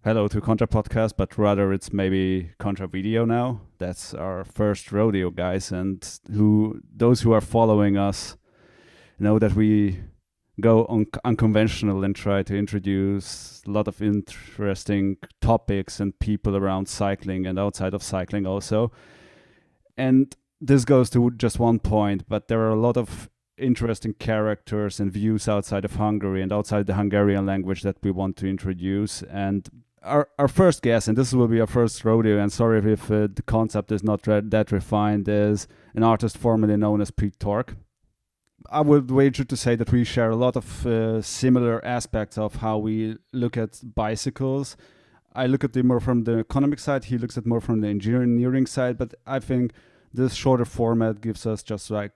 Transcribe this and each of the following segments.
hello to Contra Podcast, but rather it's maybe Contra Video now. That's our first rodeo, guys, and those who are following us know that we go unconventional and try to introduce a lot of interesting topics and people around cycling and outside of cycling also. And this goes to just one point, but there are a lot of interesting characters and views outside of Hungary and outside the Hungarian language that we want to introduce. And our first guest, and this will be our first rodeo, and sorry if the concept is not that refined, is an artist formerly known as Pete Torque. I would wager to say that we share a lot of similar aspects of how we look at bicycles. I look at it more from the economic side, he looks at more from the engineering side, but I think this shorter format gives us just like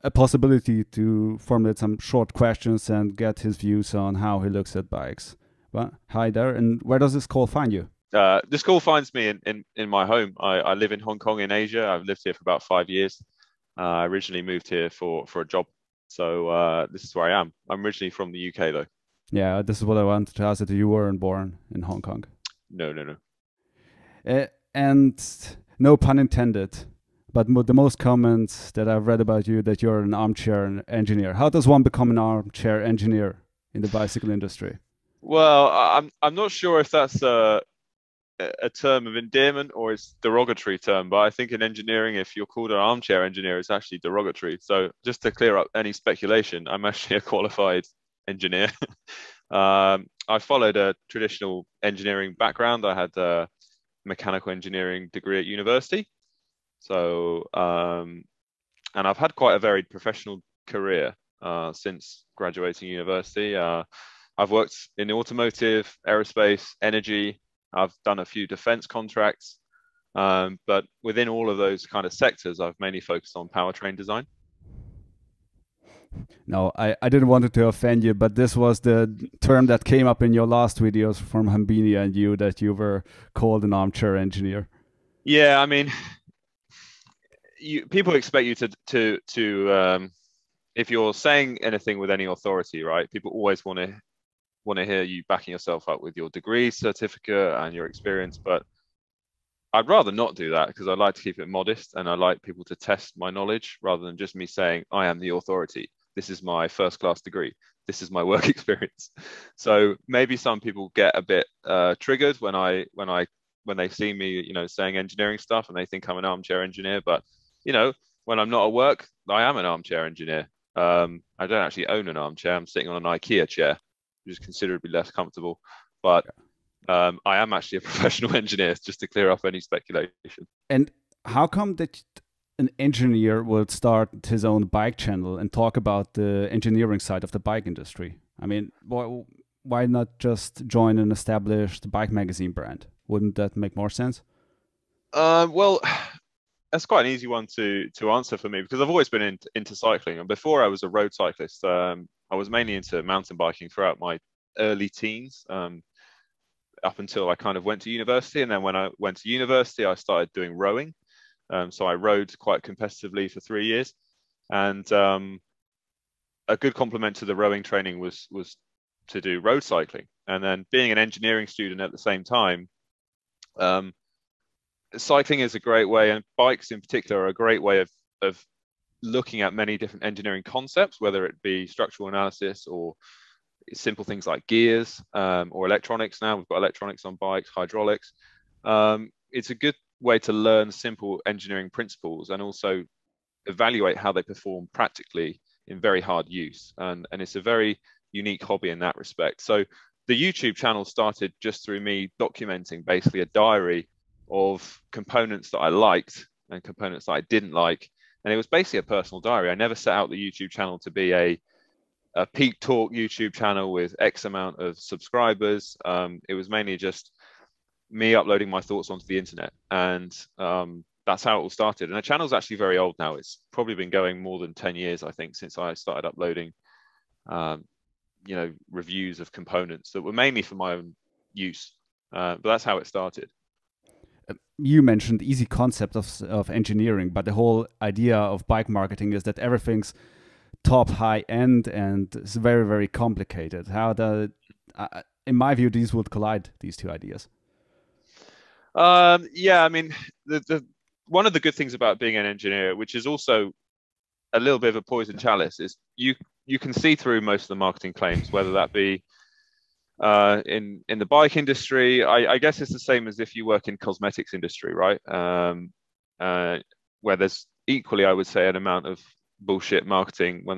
a possibility to formulate some short questions and get his views on how he looks at bikes. Well, hi there, and where does this call find you? This call finds me in my home. I live in Hong Kong in Asia. I've lived here for about 5 years. I originally moved here for a job. So this is where I am. I'm originally from the UK though. Yeah, this is what I wanted to ask, that you weren't born in Hong Kong. No. And no pun intended, but the most comments that I've read about you that you're an armchair engineer. How does one become an armchair engineer in the bicycle industry? Well, I'm not sure if that's a term of endearment or it's derogatory term, but I think in engineering, if you're called an armchair engineer, it's actually derogatory. So just to clear up any speculation, I'm actually a qualified engineer. I followed a traditional engineering background. I had a mechanical engineering degree at university. So, and I've had quite a varied professional career since graduating university. I've worked in automotive, aerospace, energy. I've done a few defense contracts, but within all of those kind of sectors, I've mainly focused on powertrain design. No, I didn't want to offend you, but this was the term that came up in your last videos from Hambini and you, that you were called an armchair engineer. Yeah, I mean, people expect you to if you're saying anything with any authority, right? People always want to hear you backing yourself up with your degree, certificate, and your experience. But I'd rather not do that because I like to keep it modest, and I like people to test my knowledge rather than just me saying I am the authority. This is my first class degree. This is my work experience. So maybe some people get a bit triggered when they see me, saying engineering stuff, and they think I'm an armchair engineer. But when I'm not at work, I am an armchair engineer. I don't actually own an armchair. I'm sitting on an IKEA chair, which is considerably less comfortable. But I am actually a professional engineer, just to clear up any speculation. And how come that an engineer will start his own bike channel and talk about the engineering side of the bike industry? I mean, why not just join an established bike magazine brand? Wouldn't that make more sense? Well, that's quite an easy one to answer for me because I've always been into cycling. And before I was a road cyclist, I was mainly into mountain biking throughout my early teens, up until I kind of went to university. And then when I went to university, I started doing rowing. So I rowed quite competitively for 3 years. And a good complement to the rowing training was to do road cycling. And then being an engineering student at the same time, cycling is a great way, and bikes in particular are a great way of looking at many different engineering concepts, whether it be structural analysis or simple things like gears, or electronics. Now we've got electronics on bikes, hydraulics. It's a good way to learn simple engineering principles and also evaluate how they perform practically in very hard use. And it's a very unique hobby in that respect. So the YouTube channel started just through me documenting basically a diary of components that I liked and components that I didn't like. And it was basically a personal diary. I never set out the YouTube channel to be a Pete Talk YouTube channel with X amount of subscribers. It was mainly just me uploading my thoughts onto the internet. And that's how it all started. And the channel's actually very old now. It's probably been going more than 10 years, I think, since I started uploading, reviews of components that were mainly for my own use. But that's how it started. You mentioned easy concept of engineering, but the whole idea of bike marketing is that everything's top high end and it's very, very complicated. in my view, these would collide, these two ideas. Yeah, I mean, the one of the good things about being an engineer, which is also a little bit of a poison chalice, is you can see through most of the marketing claims, whether that be in the bike industry. I guess it's the same as if you work in cosmetics industry, right? Where there's equally, I would say, an amount of bullshit marketing when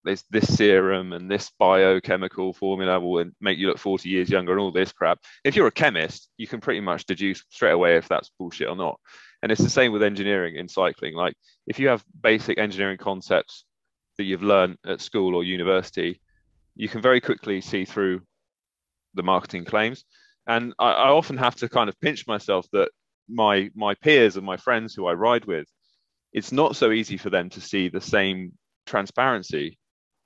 there's this serum and this biochemical formula will make you look 40 years younger and all this crap. If you're a chemist, you can pretty much deduce straight away if that's bullshit or not. And it's the same with engineering in cycling. Like if you have basic engineering concepts that you've learned at school or university, you can very quickly see through the marketing claims. And I often have to kind of pinch myself that my peers and my friends who I ride with, it's not so easy for them to see the same transparency.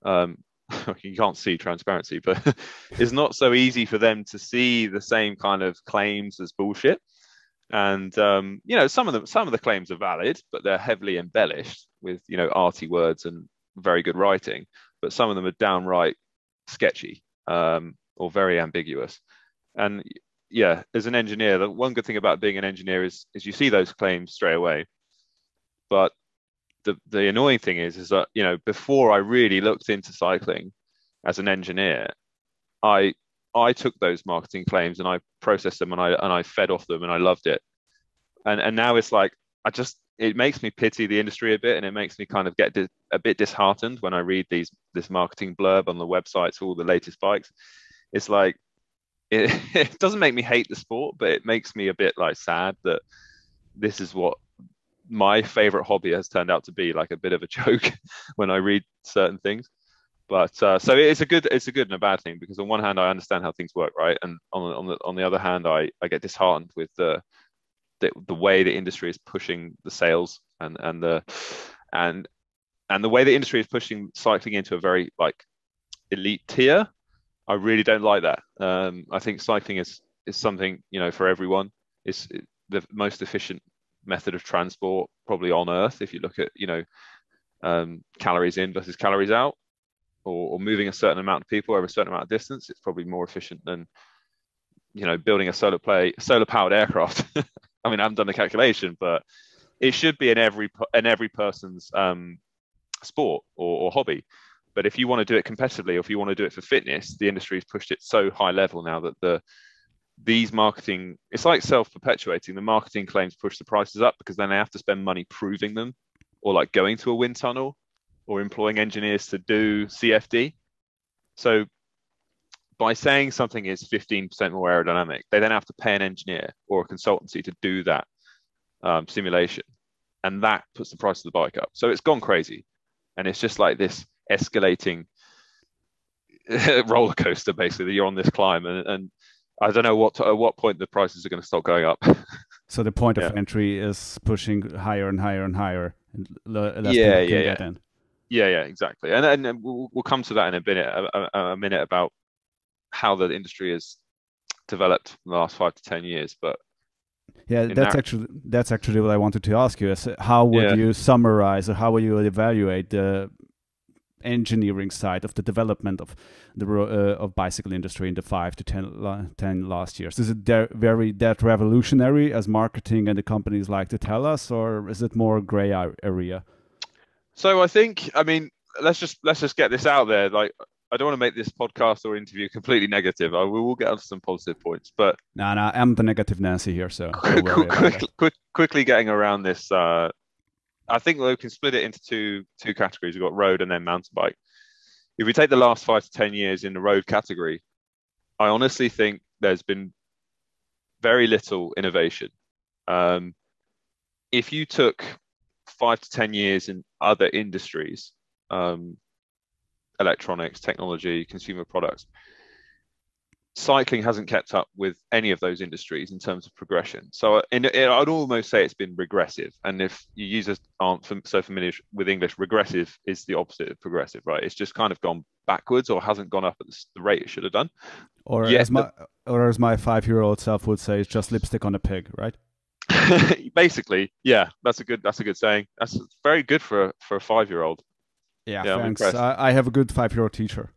You can't see transparency, but it's not so easy for them to see the same kind of claims as bullshit. And some of the claims are valid, but they're heavily embellished with arty words and very good writing. But some of them are downright sketchy or very ambiguous. And yeah, as an engineer, the one good thing about being an engineer is you see those claims straight away. But the annoying thing is that before I really looked into cycling as an engineer, I took those marketing claims and I processed them and I fed off them and I loved it. And now it's like it makes me pity the industry a bit, and it makes me kind of get a bit disheartened when I read this marketing blurb on the websites for all the latest bikes. It's like it doesn't make me hate the sport, but it makes me a bit like sad that this is what my favorite hobby has turned out to be, like a bit of a joke when I read certain things. But so it's a good and a bad thing, because on one hand I understand how things work, right, and on the other hand I get disheartened with the way the industry is pushing the sales and the way the industry is pushing cycling into a very like elite tier. I really don't like that. I think cycling is something for everyone. It's the most efficient method of transport probably on earth if you look at calories in versus calories out, or moving a certain amount of people over a certain amount of distance. It's probably more efficient than building a solar powered aircraft. I mean, I haven't done the calculation, but it should be in every person's sport or hobby. But if you want to do it competitively, or if you want to do it for fitness, the industry has pushed it so high level now that these marketing, it's like self-perpetuating. The marketing claims push the prices up because then they have to spend money proving them, or like going to a wind tunnel, or employing engineers to do CFD. So by saying something is 15% more aerodynamic, they then have to pay an engineer or a consultancy to do that simulation. And that puts the price of the bike up. So it's gone crazy. And it's just like this escalating roller coaster, basically. You're on this climb, and I don't know at what point the prices are going to stop going up. So the point of entry is pushing higher and higher and higher, and less people can get in. Yeah, exactly. And we'll come to that in a minute about how the industry has developed in the last 5 to 10 years. But yeah, that's actually what I wanted to ask you: is how would you summarize, or how would you evaluate the engineering side of the development of the of bicycle industry in the 5 to 10 last years? Is it that revolutionary as marketing and the companies like to tell us, or is it more gray area? So I think, I mean, let's just get this out there. Like, I don't want to make this podcast or interview completely negative. We will get onto some positive points, but no, I'm the negative Nancy here. So quickly getting around this. I think we can split it into two categories. We've got road and then mountain bike. If we take the last 5 to 10 years in the road category, I honestly think there's been very little innovation. If you took 5 to 10 years in other industries, electronics, technology, consumer products, cycling hasn't kept up with any of those industries in terms of progression. So I'd almost say it's been regressive. And if you users aren't so familiar with English, regressive is the opposite of progressive, right? It's just kind of gone backwards, or hasn't gone up at the rate it should have done. Or as my 5-year-old self would say, it's just lipstick on a pig, right? Basically, yeah, that's a good saying. That's very good for a 5-year-old. Yeah, thanks. I have a good 5-year-old teacher.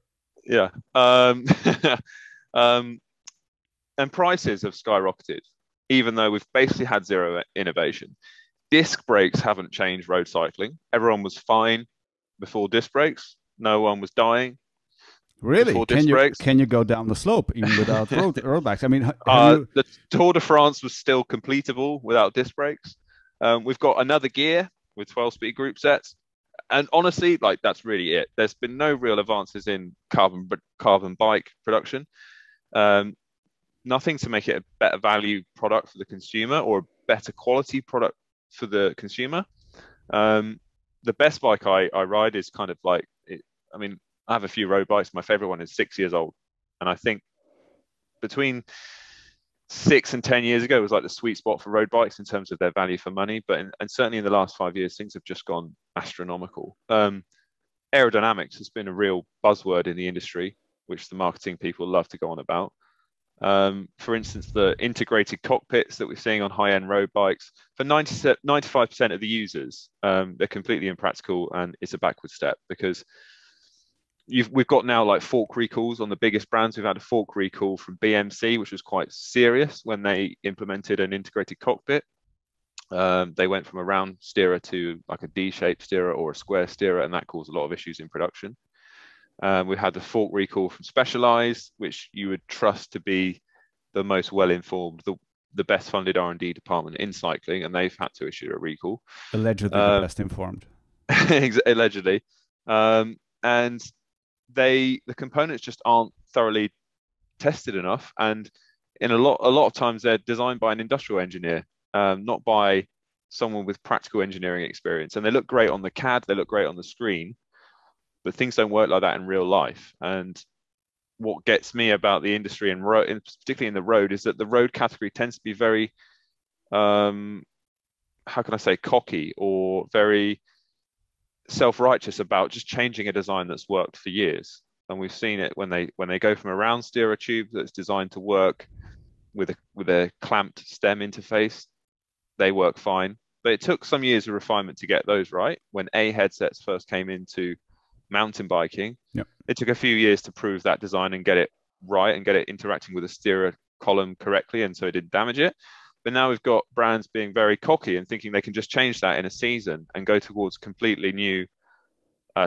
Yeah. And prices have skyrocketed, even though we've basically had zero innovation. Disc brakes haven't changed road cycling. Everyone was fine before disc brakes. No one was dying. Really? Can you go down the slope even without road bikes? I mean, the Tour de France was still completable without disc brakes. We've got another gear with 12-speed group sets. And honestly, like, that's really it. There's been no real advances in carbon bike production. Nothing to make it a better value product for the consumer or a better quality product for the consumer. The best bike I ride is kind of like, I mean, I have a few road bikes. My favorite one is 6 years old. And I think between 6 and 10 years ago, it was like the sweet spot for road bikes in terms of their value for money. But and certainly in the last 5 years, things have just gone astronomical. Aerodynamics has been a real buzzword in the industry, which the marketing people love to go on about. For instance, the integrated cockpits that we're seeing on high-end road bikes, for 95% of the users, they're completely impractical, and it's a backward step because we've got now like fork recalls on the biggest brands. We've had a fork recall from BMC, which was quite serious when they implemented an integrated cockpit. They went from a round steerer to like a D-shaped steerer or a square steerer, and that caused a lot of issues in production. We had the fork recall from Specialized, which you would trust to be the most well-informed, the best funded R&D department in cycling, and they've had to issue a recall. Allegedly the best informed. Allegedly. And the components just aren't thoroughly tested enough. And in a lot of times they're designed by an industrial engineer, not by someone with practical engineering experience. And they look great on the CAD, they look great on the screen, but things don't work like that in real life. And what gets me about the industry and particularly in the road is that the road category tends to be very, how can I say, cocky or very self-righteous about just changing a design that's worked for years. And we've seen it when they go from a round steerer tube that's designed to work with a clamped stem interface, they work fine. But it took some years of refinement to get those right. When A headsets first came into mountain biking, yep, it took a few years to prove that design and get it right and get it interacting with a steerer column correctly, and so it didn't damage it. But now we've got brands being very cocky and thinking they can just change that in a season and go towards a completely new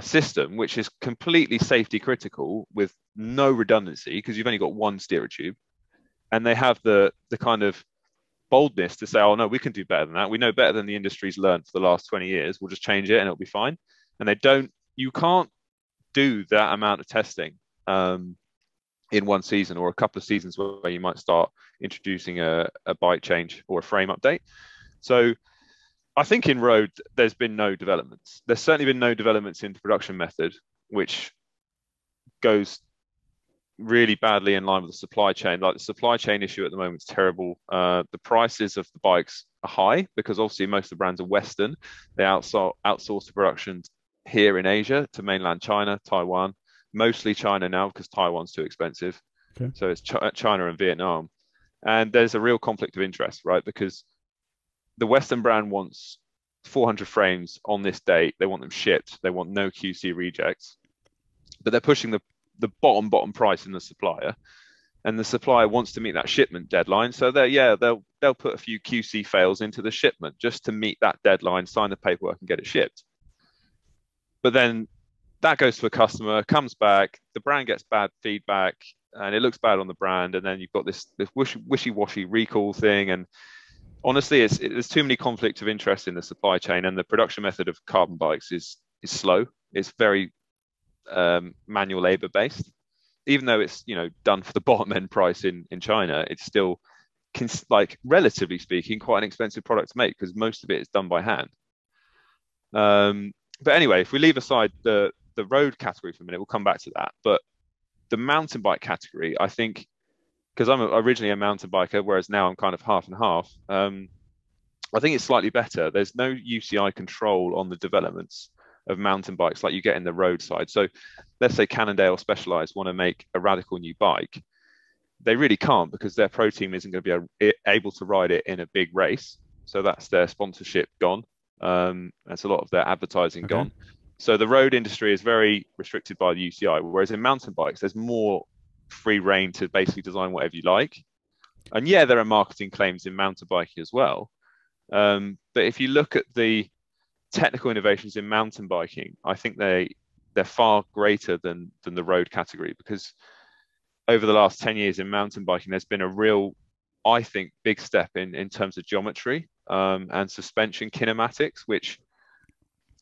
system, which is completely safety critical with no redundancy because you've only got one steerer tube. And they have the kind of boldness to say, oh no, we can do better than that. We know better than the industry's learned for the last 20 years. We'll just change it and it'll be fine. And you can't do that amount of testing in one season or a couple of seasons where you might start introducing a bike change or a frame update. So I think in road, there's been no developments. There's certainly been no developments in the production method, which goes really badly in line with the supply chain. Like the supply chain issue at the moment is terrible. The prices of the bikes are high because obviously most of the brands are Western. They outsource the production here in Asia to mainland China, Taiwan, mostly China now because Taiwan's too expensive. Okay. So it's China and Vietnam. And there's a real conflict of interest, right? Because the Western brand wants 400 frames on this date. They want them shipped. They want no QC rejects. But they're pushing the bottom price in the supplier. And the supplier wants to meet that shipment deadline. So they'll put a few QC fails into the shipment just to meet that deadline, sign the paperwork and get it shipped. But then that goes to a customer, comes back, the brand gets bad feedback, and it looks bad on the brand. And then you've got this wishy-washy recall thing. And honestly, there's too many conflicts of interest in the supply chain, and the production method of carbon bikes is slow. It's very manual labor based. Even though it's done for the bottom end price in China, it's still like relatively speaking quite an expensive product to make because most of it is done by hand. But anyway, if we leave aside the road category for a minute, we'll come back to that. But the mountain bike category, I think, because I'm originally a mountain biker, whereas now I'm kind of half and half, I think it's slightly better. There's no UCI control on the developments of mountain bikes like you get in the roadside. So let's say Cannondale Specialized want to make a radical new bike. They really can't because their pro team isn't going to be able to ride it in a big race. So that's their sponsorship gone. That's a lot of their advertising gone. So the road industry is very restricted by the UCI, whereas in mountain bikes, there's more free reign to basically design whatever you like. And yeah, there are marketing claims in mountain biking as well. But if you look at the technical innovations in mountain biking, I think they're far greater than the road category, because over the last 10 years in mountain biking, there's been a real, I think, big step in terms of geometry and suspension kinematics, which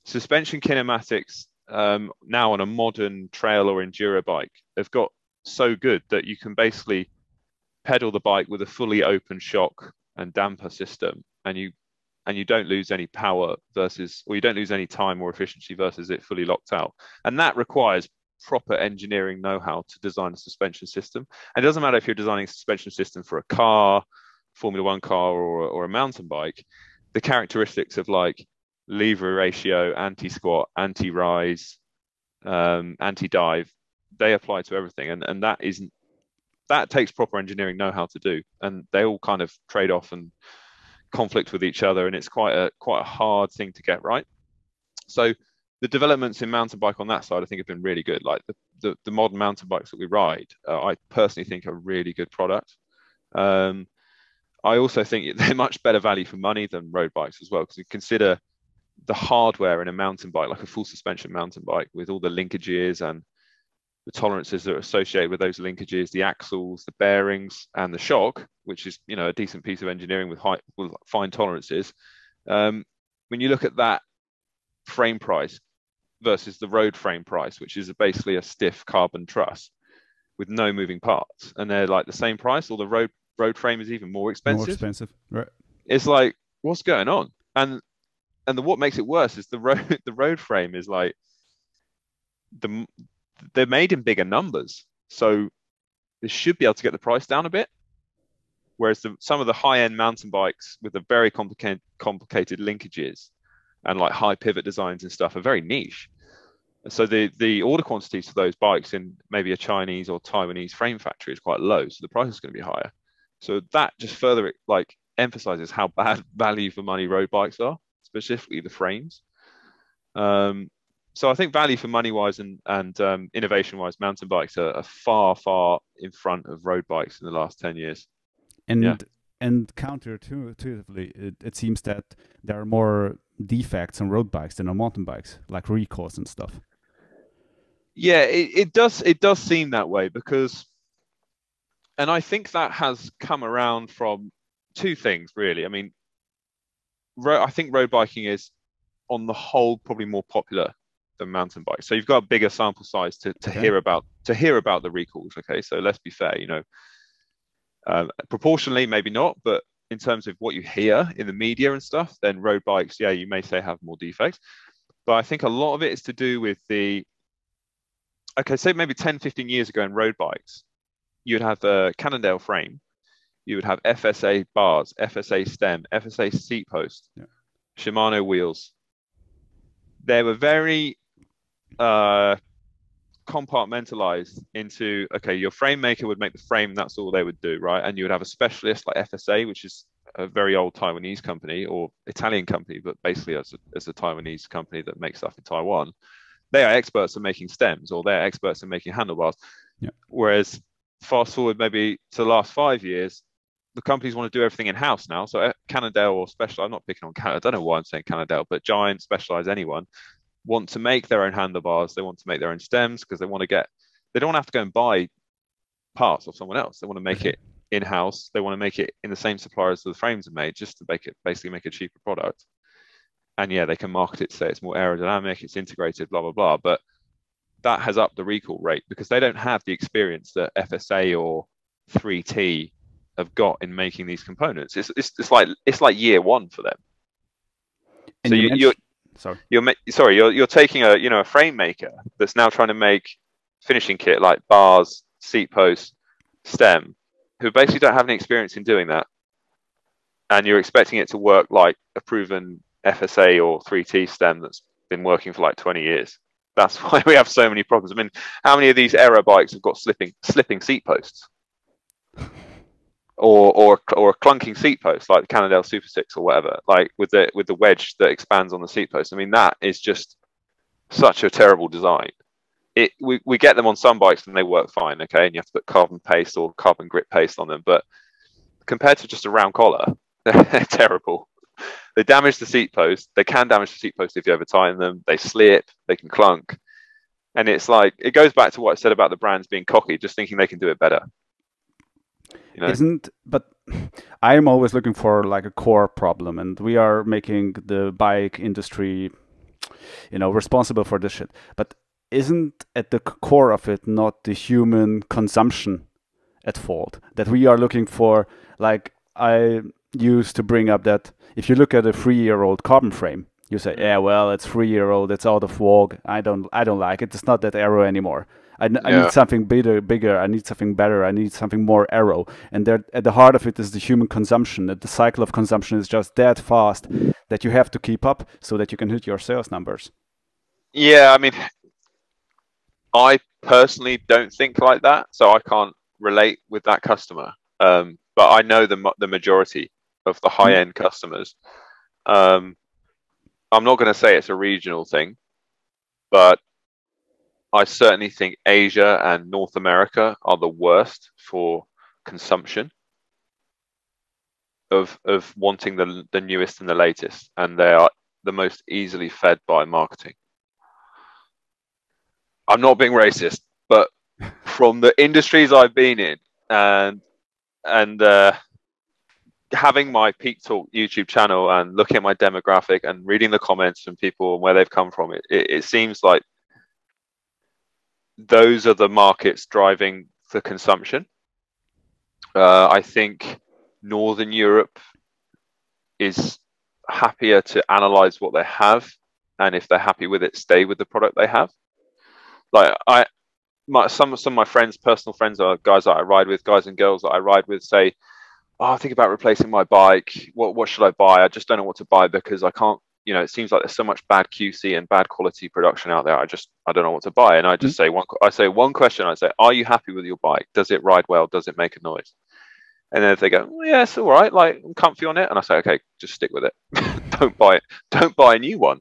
suspension kinematics now on a modern trail or enduro bike have got so good that you can basically pedal the bike with a fully open shock and damper system, and you don't lose any power versus, or you don't lose any time or efficiency versus it fully locked out. And that requires proper engineering know-how to design a suspension system. And it doesn't matter if you're designing a suspension system for a car, Formula One car, or a mountain bike. The characteristics of like lever ratio, anti-squat, anti-rise, anti-dive, they apply to everything. And that takes proper engineering know-how to do. And they all kind of trade off and conflict with each other, and it's quite a hard thing to get right. So the developments in mountain bike on that side, I think, have been really good. Like the modern mountain bikes that we ride, I personally think are a really good product. I also think they're much better value for money than road bikes as well, because you consider the hardware in a mountain bike, like a full suspension mountain bike, with all the linkages and the tolerances that are associated with those linkages, the axles, the bearings, and the shock, which is, you know, a decent piece of engineering with fine tolerances. When you look at that frame price versus the road frame price, which is basically a stiff carbon truss with no moving parts, and they're like the same price, or the road frame is even more expensive. More expensive, right? It's like, what's going on? And what makes it worse is the road frame is like they're made in bigger numbers, so they should be able to get the price down a bit. Whereas some of the high-end mountain bikes with the very complicated linkages and like high pivot designs and stuff are very niche. So the order quantities for those bikes in maybe a Chinese or Taiwanese frame factory is quite low, so the price is going to be higher. So that just further like emphasizes how bad value for money road bikes are, specifically the frames. So I think value for money wise and innovation wise, mountain bikes are far in front of road bikes in the last 10 years. And counterintuitively, it seems that there are more defects on road bikes than on mountain bikes, like recoils and stuff. Yeah, it does seem that way, because, and I think that has come around from two things really. I mean, I think road biking is on the whole probably more popular than mountain bikes. So you've got a bigger sample size to hear about the recalls. Okay, so let's be fair, you know, proportionally maybe not, but in terms of what you hear in the media and stuff, then road bikes, yeah, you may say have more defects. But I think a lot of it is to do with say maybe 10, 15 years ago in road bikes, you'd have a Cannondale frame, you would have FSA bars, FSA stem, FSA seat post, Shimano wheels. They were very compartmentalized into, okay, your frame maker would make the frame, that's all they would do, right? And you would have a specialist like FSA, which is a very old Taiwanese company or Italian company, but basically as a Taiwanese company that makes stuff in Taiwan. They are experts at making stems, or they're experts at making handlebars. Yeah. Whereas fast forward maybe to the last 5 years, the companies want to do everything in-house now. So Cannondale or Specialized, I'm not picking on Cannondale, I don't know why I'm saying Cannondale, but Giant, Specialized, anyone, want to make their own handlebars. They want to make their own stems because they don't want to have to go and buy parts of someone else. They want to make it in-house. They want to make it in the same supplier as the frames are made, just to basically make a cheaper product. And yeah, they can market it to say it's more aerodynamic, it's integrated, blah, blah, blah. But that has upped the recall rate because they don't have the experience that FSA or 3T have got in making these components. It's like year one for them. And so you're taking a frame maker that's now trying to make finishing kit like bars, seat posts, stem, who basically don't have any experience in doing that, and you're expecting it to work like a proven FSA or 3T stem that's been working for like 20 years. That's why we have so many problems. I mean, how many of these aero bikes have got slipping seat posts? Or a clunking seat post like the Cannondale Super 6 or whatever, like with the wedge that expands on the seat post. I mean, that is just such a terrible design. we get them on some bikes and they work fine, okay, and you have to put carbon paste or carbon grip paste on them, but compared to just a round collar, they're terrible. They damage the seat post. They can damage the seat post if you over tighten them. They slip, they can clunk, and it's like, it goes back to what I said about the brands being cocky, just thinking they can do it better. You know? But I'm always looking for like a core problem, and we are making the bike industry, responsible for this shit. But isn't at the core of it not the human consumption at fault? That we are looking for, like I used to bring up that if you look at a 3-year-old carbon frame, you say, yeah, well, it's 3-year-old, it's out of vogue. I don't like it. It's not that aero anymore. I need something bigger. I need something better. I need something more aero. And there, at the heart of it is the human consumption. That the cycle of consumption is just that fast that you have to keep up so that you can hit your sales numbers. Yeah, I mean, I personally don't think like that, so I can't relate with that customer. But I know the majority of the high-end customers. I'm not going to say it's a regional thing, but I certainly think Asia and North America are the worst for consumption of wanting the newest and the latest, and they are the most easily fed by marketing. I'm not being racist, but from the industries I've been in and having my Peak Talk YouTube channel and looking at my demographic and reading the comments from people and where they've come from, it seems like those are the markets driving the consumption. I think Northern Europe is happier to analyze what they have, and if they're happy with it, stay with the product they have. Like some of my friends, personal friends, are guys that I ride with, guys and girls that I ride with, say, "Oh, I think about replacing my bike. What should I buy? I just don't know what to buy because I can't. It seems like there's so much bad QC and bad quality production out there. I don't know what to buy." And I just say one question. I say, "Are you happy with your bike? Does it ride well? Does it make a noise?" And then if they go, well, "Yeah, it's all right. Like, I'm comfy on it," and I say, "Okay, just stick with it. Don't buy it. Don't buy a new one,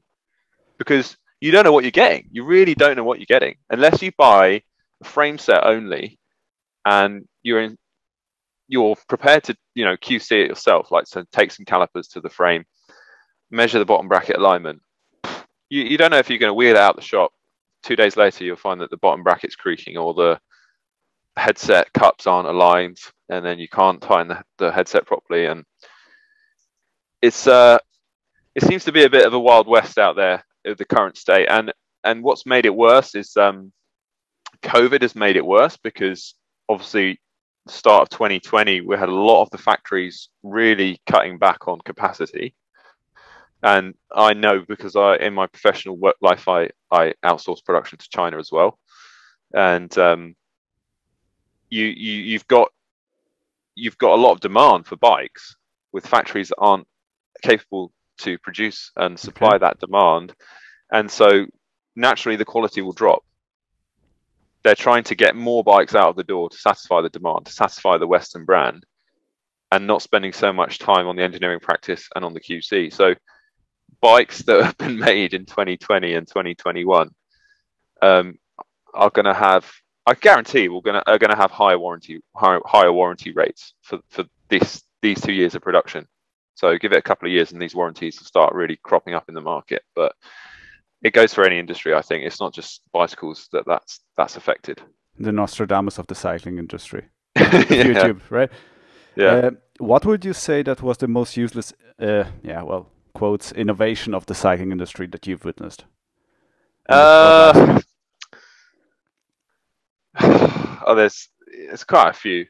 because you don't know what you're getting. You really don't know what you're getting unless you buy a frame set only, and you're prepared to QC it yourself. Like, so take some calipers to the frame, measure the bottom bracket alignment. You don't know if you're going to wheel it out the shop. 2 days later, you'll find that the bottom bracket's creaking or the headset cups aren't aligned, and then you can't tighten the headset properly. And it seems to be a bit of a wild west out there at the current state. And what's made it worse is COVID has made it worse, because obviously the start of 2020, we had a lot of the factories really cutting back on capacity. And I know, because in my professional work life, I outsource production to China as well. And you've got a lot of demand for bikes with factories that aren't capable to produce and supply that demand. And so naturally the quality will drop. They're trying to get more bikes out of the door to satisfy the demand, to satisfy the Western brand, and not spending so much time on the engineering practice and on the QC. So bikes that have been made in 2020 and 2021 are going to have, I guarantee, are going to have higher warranty rates for these 2 years of production. So give it a couple of years and these warranties will start really cropping up in the market. But it goes for any industry, I think. It's not just bicycles that's affected. The Nostradamus of the cycling industry. YouTube, right? Yeah. What would you say that was the most useless, quotes, innovation of the cycling industry that you've witnessed? There's quite a few.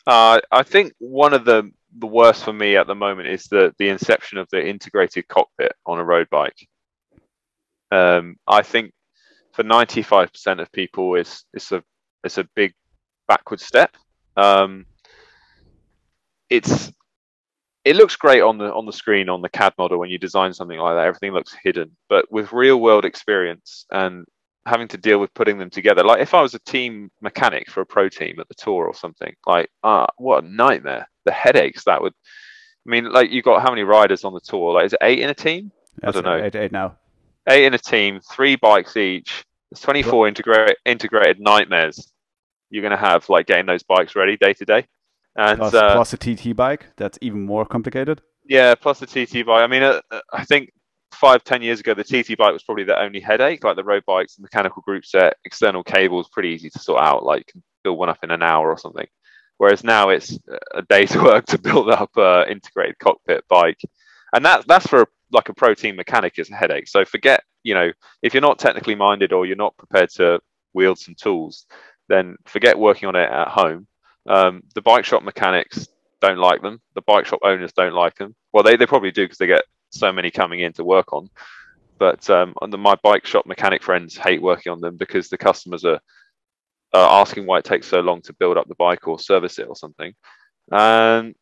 I think one of the worst for me at the moment is the inception of the integrated cockpit on a road bike. I think for 95% of people, it's a big backward step. It looks great on the screen on the CAD model when you design something like that. Everything looks hidden, but with real world experience and having to deal with putting them together, like if I was a team mechanic for a pro team at the tour or something, like what a nightmare. The headaches that would, I mean, like, you've got how many riders on the tour? Like, is it 8 in a team? That's, I don't know. 8 now. 8 in a team, 3 bikes each. There's 24 integrated nightmares you're going to have, like getting those bikes ready day to day. And plus a TT bike, that's even more complicated. Yeah, plus the TT bike. I mean, I think 5-10 years ago, the TT bike was probably the only headache. Like the road bikes, mechanical group set, external cables, pretty easy to sort out. Like you can build one up in an hour or something. Whereas now it's a day's work to build up an integrated cockpit bike, and that's for like a pro team mechanic is a headache. So forget, if you're not technically minded or you're not prepared to wield some tools, then forget working on it at home. The bike shop mechanics don't like them. The bike shop owners don't like them. Well, they probably do because they get so many coming in to work on. But my bike shop mechanic friends hate working on them because the customers are asking why it takes so long to build up the bike or service it or something. But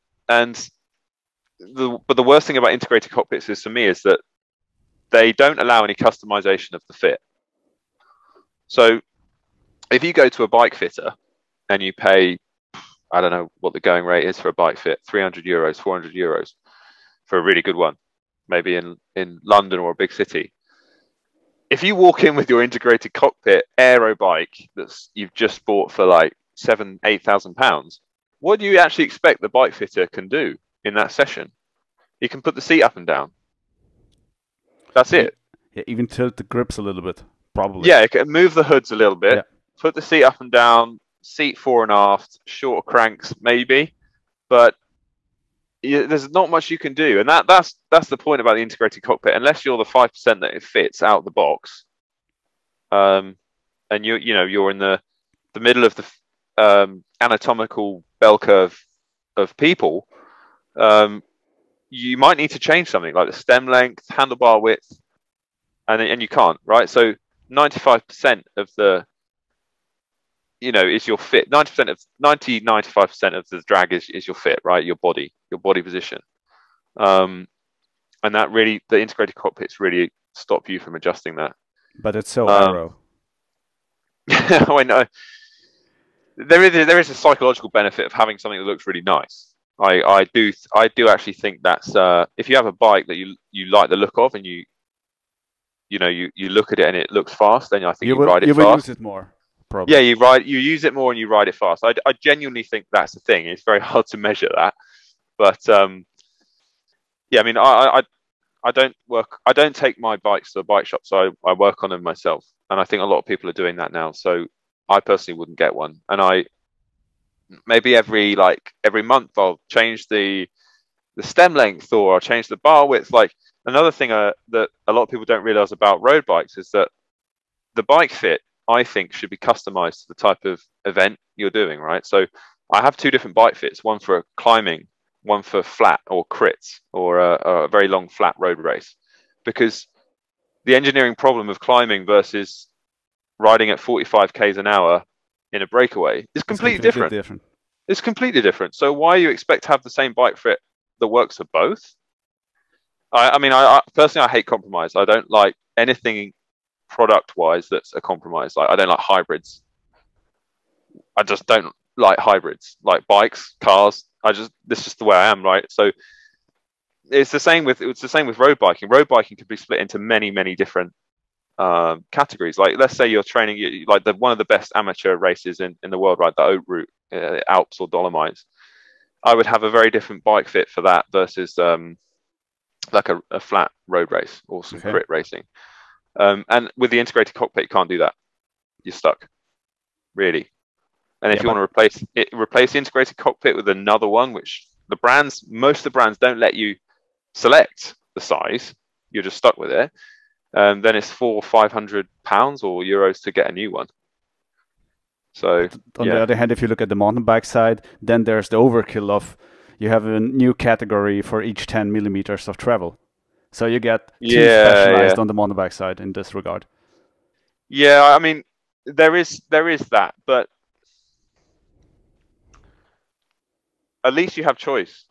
the worst thing about integrated cockpits is, for me, is that they don't allow any customization of the fit. So if you go to a bike fitter and you pay, I don't know what the going rate is for a bike fit, 300 euros, 400 euros for a really good one, maybe in London or a big city. If you walk in with your integrated cockpit aero bike you've just bought for like £7,000-8,000, what do you actually expect the bike fitter can do in that session? He can put the seat up and down. That's it. Yeah, even tilt the grips a little bit, probably. Yeah, it can move the hoods a little bit, put the seat up and down, seat fore and aft, shorter cranks maybe, but there's not much you can do, and that's the point about the integrated cockpit. Unless you're the 5% that it fits out the box, and you're in the middle of the anatomical bell curve of people, you might need to change something like the stem length, handlebar width, and you can't, right? So 95% of the is your fit. 95% of the drag is your fit, right? Your body position. And that really, the integrated cockpits really stop you from adjusting that. But it's so aero. I know. There is a psychological benefit of having something that looks really nice. I do actually think that's if you have a bike that you like the look of and you look at it and it looks fast, then I think you ride it fast. You will use it more. Probably. Yeah, you use it more and you ride it fast. I genuinely think that's the thing. It's very hard to measure that, but yeah, I mean, I don't take my bikes to the bike shop, so I work on them myself, and I think a lot of people are doing that now. So I personally wouldn't get one, and maybe every month I'll change the stem length or I'll change the bar width. Like another thing that a lot of people don't realize about road bikes is that the bike fit, I think, should be customized to the type of event you're doing, right? So I have 2 different bike fits, one for climbing, one for flat or crits or a very long flat road race, because the engineering problem of climbing versus riding at 45 k's an hour in a breakaway is completely different. It's completely different. So why you expect to have the same bike fit that works for both? I mean, I personally, I hate compromise. I don't like anything product-wise that's a compromise. Like I don't like hybrids. I just don't like hybrids, like bikes, cars. This is just the way I am, right? So it's the same with road biking. Road biking could be split into many different categories. Like let's say you're training like one of the best amateur races in the world, right? The Haute Route, Alps or Dolomites. I would have a very different bike fit for that versus like a flat road race or some crit racing. And with the integrated cockpit, you can't do that. You're stuck, really. And if you want to replace the integrated cockpit with another one, which most of the brands don't let you select the size, you're just stuck with it. Then it's £400-500 or euros to get a new one. So on the other hand, if you look at the mountain bike side, then there's the overkill of you have a new category for each 10 millimeters of travel. So you get too specialized on the mountain bike side in this regard. Yeah, I mean, there is that, but at least you have choice.